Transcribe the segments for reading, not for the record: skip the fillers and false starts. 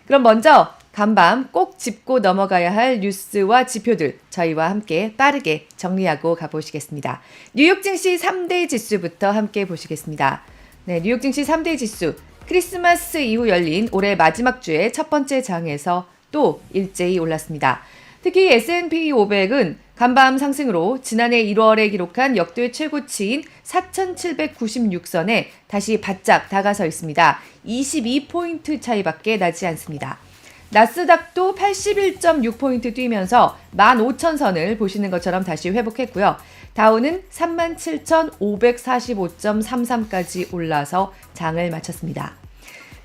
그럼 먼저 간밤 꼭 짚고 넘어가야 할 뉴스와 지표들 저희와 함께 빠르게 정리하고 가보시겠습니다. 뉴욕 증시 3대 지수부터 함께 보시겠습니다. 네, 뉴욕 증시 3대 지수 크리스마스 이후 열린 올해 마지막 주의 첫 번째 장에서 또 일제히 올랐습니다. 특히 S&P 500은 간밤 상승으로 지난해 1월에 기록한 역대 최고치인 4,796선에 다시 바짝 다가서 있습니다. 22포인트 차이밖에 나지 않습니다. 나스닥도 81.6포인트 뛰면서 15,000선을 보시는 것처럼 다시 회복했고요. 다우는 37,545.33까지 올라서 장을 마쳤습니다.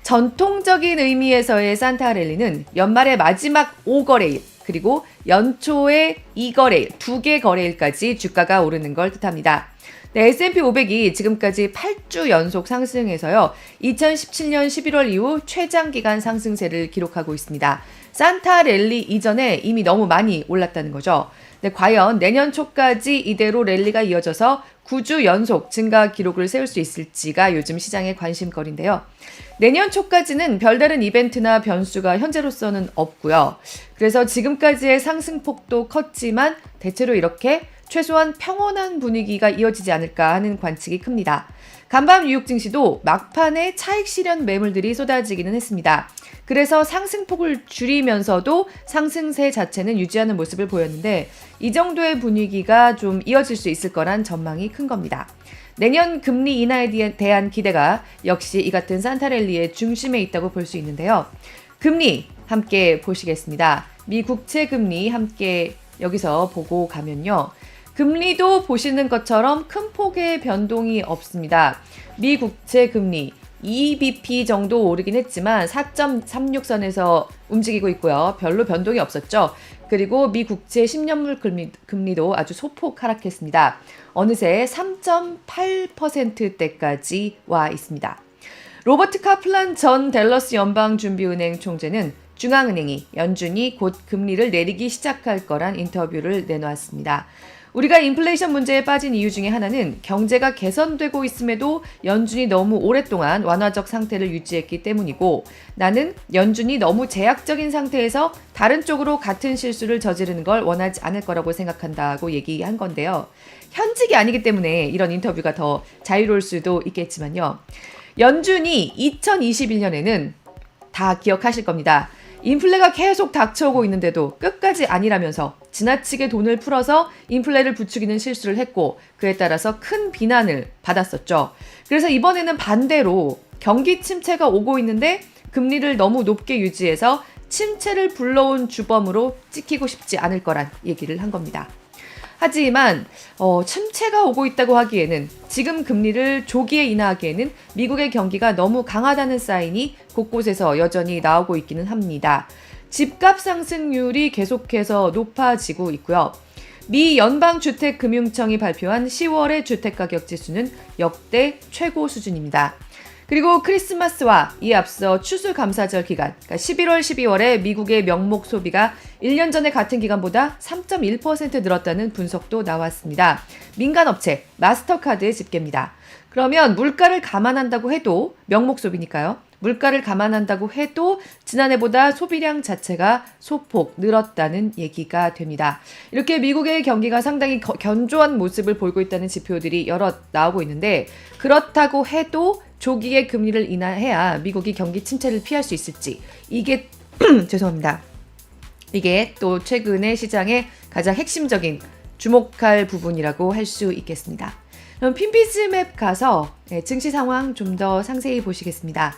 전통적인 의미에서의 산타랠리는 연말의 마지막 5거래일 그리고 연초의 2거래일, 2개 거래일까지 주가가 오르는 걸 뜻합니다. 네, S&P 500이 지금까지 8주 연속 상승해서요. 2017년 11월 이후 최장기간 상승세를 기록하고 있습니다. 산타랠리 이전에 이미 너무 많이 올랐다는 거죠. 네, 과연 내년 초까지 이대로 랠리가 이어져서 9주 연속 증가 기록을 세울 수 있을지가 요즘 시장의 관심거리인데요. 내년 초까지는 별다른 이벤트나 변수가 현재로서는 없고요. 그래서 지금까지의 상승폭도 컸지만 대체로 이렇게 최소한 평온한 분위기가 이어지지 않을까 하는 관측이 큽니다. 간밤 뉴욕 증시도 막판에 차익 실현 매물들이 쏟아지기는 했습니다. 그래서 상승폭을 줄이면서도 상승세 자체는 유지하는 모습을 보였는데 이 정도의 분위기가 좀 이어질 수 있을 거란 전망이 큰 겁니다. 내년 금리 인하에 대한 기대가 역시 이 같은 산타랠리의 중심에 있다고 볼 수 있는데요. 금리 함께 보시겠습니다. 미 국채 금리 함께 여기서 보고 가면요. 금리도 보시는 것처럼 큰 폭의 변동이 없습니다. 미 국채 금리 2bp 정도 오르긴 했지만 4.36선에서 움직이고 있고요. 별로 변동이 없었죠. 그리고 미 국채 10년물 금리도 아주 소폭 하락했습니다. 어느새 3.8%대까지 와 있습니다. 로버트 카플란 전 댈러스 연방준비은행 총재는 중앙은행이 연준이 곧 금리를 내리기 시작할 거란 인터뷰를 내놓았습니다. 우리가 인플레이션 문제에 빠진 이유 중에 하나는 경제가 개선되고 있음에도 연준이 너무 오랫동안 완화적 상태를 유지했기 때문이고 나는 연준이 너무 제약적인 상태에서 다른 쪽으로 같은 실수를 저지르는 걸 원하지 않을 거라고 생각한다고 얘기한 건데요. 현직이 아니기 때문에 이런 인터뷰가 더 자유로울 수도 있겠지만요. 연준이 2021년에는 다 기억하실 겁니다. 인플레가 계속 닥쳐오고 있는데도 끝까지 아니라면서 지나치게 돈을 풀어서 인플레를 부추기는 실수를 했고 그에 따라서 큰 비난을 받았었죠. 그래서 이번에는 반대로 경기 침체가 오고 있는데 금리를 너무 높게 유지해서 침체를 불러온 주범으로 찍히고 싶지 않을 거란 얘기를 한 겁니다. 하지만 침체가 오고 있다고 하기에는 지금 금리를 조기에 인하하기에는 미국의 경기가 너무 강하다는 사인이 곳곳에서 여전히 나오고 있기는 합니다. 집값 상승률이 계속해서 높아지고 있고요. 미 연방주택금융청이 발표한 10월의 주택가격지수는 역대 최고 수준입니다. 그리고 크리스마스와 이에 앞서 추수감사절 기간, 그러니까 11월, 12월에 미국의 명목 소비가 1년 전의 같은 기간보다 3.1% 늘었다는 분석도 나왔습니다. 민간업체 마스터카드의 집계입니다. 그러면 물가를 감안한다고 해도 명목 소비니까요. 물가를 감안한다고 해도 지난해보다 소비량 자체가 소폭 늘었다는 얘기가 됩니다. 이렇게 미국의 경기가 상당히 견조한 모습을 보이고 있다는 지표들이 여러 나오고 있는데 그렇다고 해도 조기에 금리를 인하해야 미국이 경기 침체를 피할 수 있을지 이게 죄송합니다. 이게 또 최근의 시장의 가장 핵심적인 주목할 부분이라고 할 수 있겠습니다. 그럼 핀비즈맵 가서 증시 상황 좀 더 상세히 보시겠습니다.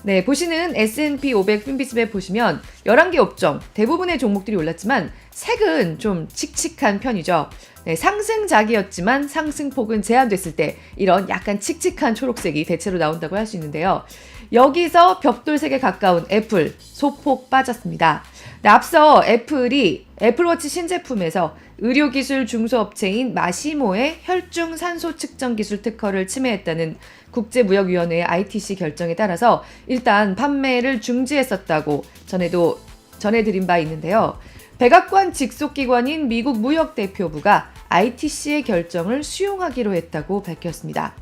네, 보시는 S&P 500 핀비즈맵 보시면 11개 업종, 대부분의 종목들이 올랐지만 색은 좀 칙칙한 편이죠. 네, 상승작이었지만 상승폭은 제한됐을 때 이런 약간 칙칙한 초록색이 대체로 나온다고 할 수 있는데요. 여기서 벽돌색에 가까운 애플, 소폭 빠졌습니다. 네, 앞서 애플이 애플워치 신제품에서 의료기술 중소업체인 마시모의 혈중 산소 측정 기술 특허를 침해했다는 국제무역위원회의 ITC 결정에 따라서 일단 판매를 중지했었다고 전해드린 바 있는데요. 백악관 직속기관인 미국 무역대표부가 ITC의 결정을 수용하기로 했다고 밝혔습니다.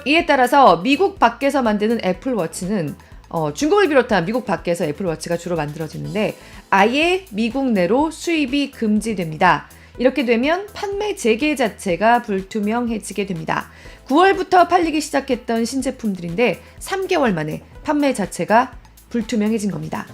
이에 따라서 미국 밖에서 만드는 애플워치는 중국을 비롯한 미국 밖에서 애플워치가 주로 만들어지는데 아예 미국 내로 수입이 금지됩니다. 이렇게 되면 판매 재개 자체가 불투명해지게 됩니다. 9월부터 팔리기 시작했던 신제품들인데 3개월 만에 판매 자체가 불투명해진 겁니다.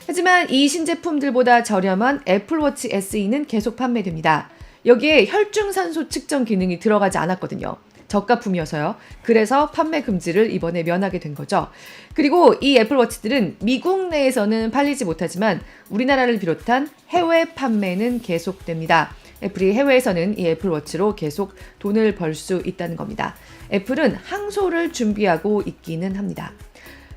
하지만 이 신제품들보다 저렴한 애플워치 SE는 계속 판매됩니다. 여기에 혈중산소 측정 기능이 들어가지 않았거든요. 저가품이어서요. 그래서 판매 금지를 이번에 면하게 된 거죠. 그리고 이 애플워치들은 미국 내에서는 팔리지 못하지만 우리나라를 비롯한 해외 판매는 계속됩니다. 애플이 해외에서는 이 애플워치로 계속 돈을 벌 수 있다는 겁니다. 애플은 항소를 준비하고 있기는 합니다.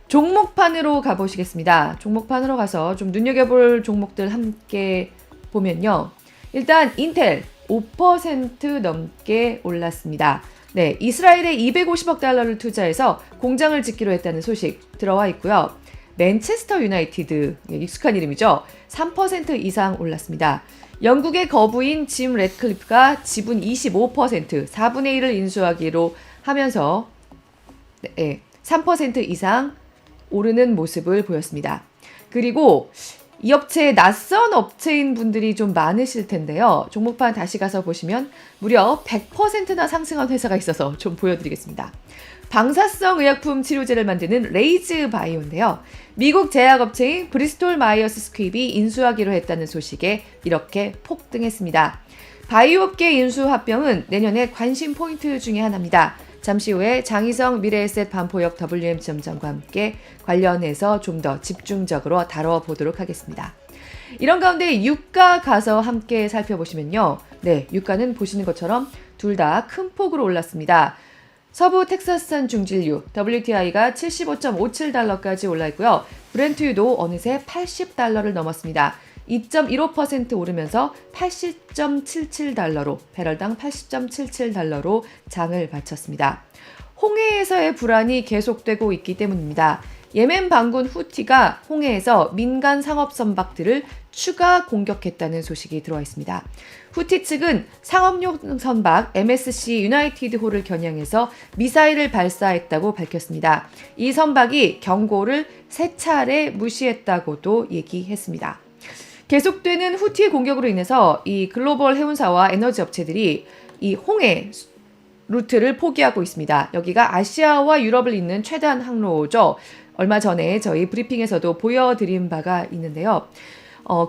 종목판으로 가보시겠습니다. 종목판으로 가서 좀 눈여겨볼 종목들 함께 보면요. 일단 인텔 5% 넘게 올랐습니다. 네, 이스라엘에 250억 달러를 투자해서 공장을 짓기로 했다는 소식 들어와 있고요. 맨체스터 유나이티드, 익숙한 이름이죠. 3% 이상 올랐습니다. 영국의 거부인 짐 래드클리프가 지분 25%, 4분의 1을 인수하기로 하면서 3% 이상 오르는 모습을 보였습니다. 그리고 이 업체에 낯선 업체인 분들이 좀 많으실 텐데요. 종목판 다시 가서 보시면 무려 100%나 상승한 회사가 있어서 좀 보여드리겠습니다. 방사성 의약품 치료제를 만드는 레이즈 바이오인데요. 미국 제약업체인 브리스톨 마이어스 스퀴비 인수하기로 했다는 소식에 이렇게 폭등했습니다. 바이오업계 인수 합병은 내년에 관심 포인트 중에 하나입니다. 잠시 후에 장희성 미래에셋 반포역 WM점장과 함께 관련해서 좀 더 집중적으로 다뤄보도록 하겠습니다. 이런 가운데 유가 가서 함께 살펴보시면요. 네, 유가는 보시는 것처럼 둘 다 큰 폭으로 올랐습니다. 서부 텍사스산 중진유 WTI가 75.57달러까지 올라 있고요. 브렌트유도 어느새 80달러를 넘었습니다. 2.15% 오르면서 80.77달러로 배럴당 80.77달러로 장을 마쳤습니다. 홍해에서의 불안이 계속되고 있기 때문입니다. 예멘 반군 후티가 홍해에서 민간 상업 선박들을 추가 공격했다는 소식이 들어와 있습니다. 후티 측은 상업용 선박 MSC 유나이티드호를 겨냥해서 미사일을 발사했다고 밝혔습니다. 이 선박이 경고를 3차례 무시했다고도 얘기했습니다. 계속되는 후티의 공격으로 인해서 이 글로벌 해운사와 에너지 업체들이 이 홍해 루트를 포기하고 있습니다. 여기가 아시아와 유럽을 잇는 최단 항로죠. 얼마 전에 저희 브리핑에서도 보여드린 바가 있는데요.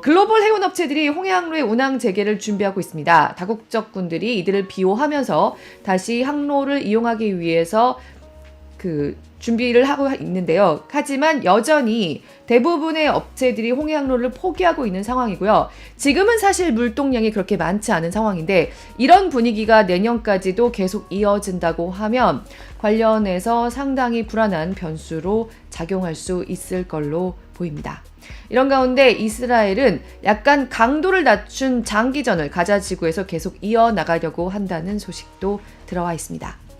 글로벌 해운 업체들이 홍해 항로의 운항 재개를 준비하고 있습니다. 다국적군들이 이들을 비호하면서 다시 항로를 이용하기 위해서 준비를 하고 있는데요. 하지만 여전히 대부분의 업체들이 홍해 항로를 포기하고 있는 상황이고요. 지금은 사실 물동량이 그렇게 많지 않은 상황인데 이런 분위기가 내년까지도 계속 이어진다고 하면 관련해서 상당히 불안한 변수로 작용할 수 있을 걸로 보입니다. 이런 가운데 이스라엘은 약간 강도를 낮춘 장기전을 가자 지구에서 계속 이어나가려고 한다는 소식도 들어와 있습니다.